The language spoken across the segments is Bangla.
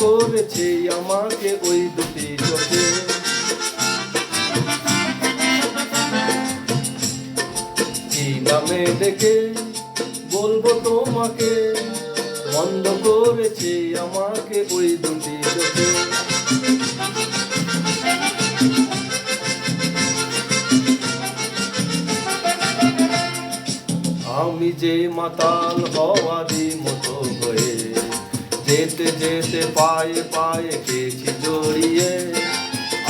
করেছে আমাকে ওই দুটি চোখে। কি নামে ডেকে বলবো তোমাকে, বন্ধ করেছে আমাকে ওই দুটি চোখে। আমি যে মাতাল হওয়ারই মতো হয়ে যেতে যেতে পায়ে পায়ে গেছি জড়িয়ে।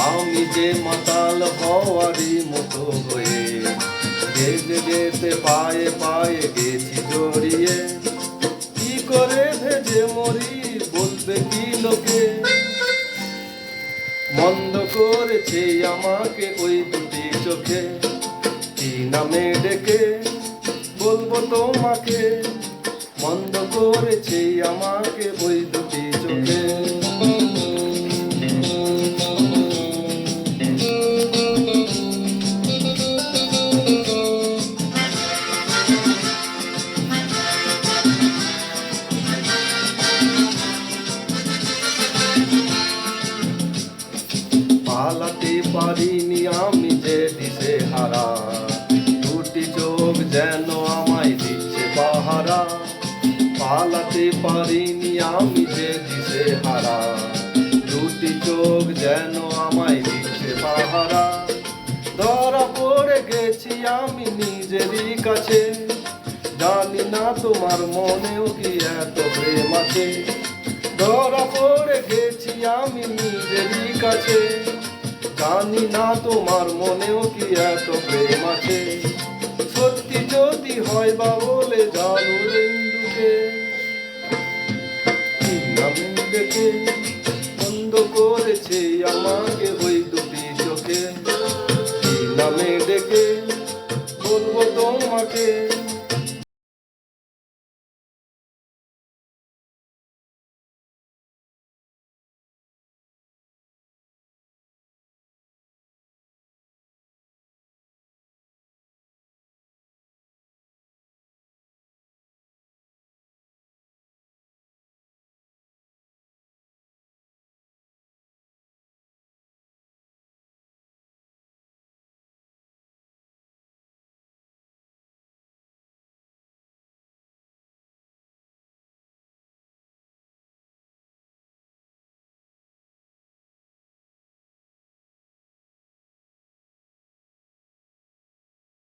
আমি যে মাতাল হওয়ারই মতো হয়ে যেতে যেতে পায়ে পায়ে গেছি জড়িয়ে। কি করে ভেজে মরি বলবে কি লোকে, বন্ধ করেছে আমাকে ওই দুটি চোখে। কি নামে ডেকে বলবো তোমাকে, বন্ধ করেছে আমাকে ওই দুটি চোখে। পালাতে পারিনি আমি যে দিশে হারা, দুটি চোখ যেন আমায় দিচ্ছে পাহারা। পালাতে পারিনি আমি যে দিশে হারা, দুটি চোখ যেন আমায় দিচ্ছে পাহারা। ধরা পড়ে গেছি আমি নিজেরই কাছে, জানি না তোমার মনেও কি এত প্রেম আছে। ধরা পড়ে গেছি আমি নিজেরই কাছে, জানি না তোমার মনেও কি এত প্রেম আছে। সত্যি যদি হয় বা বলে জানো রেন্দুকে, কি নামে ডেকে বন্ধ করেছে আমাকে ওই দুটি চোখে। কি নামে ডেকে বলবো তোমাকে,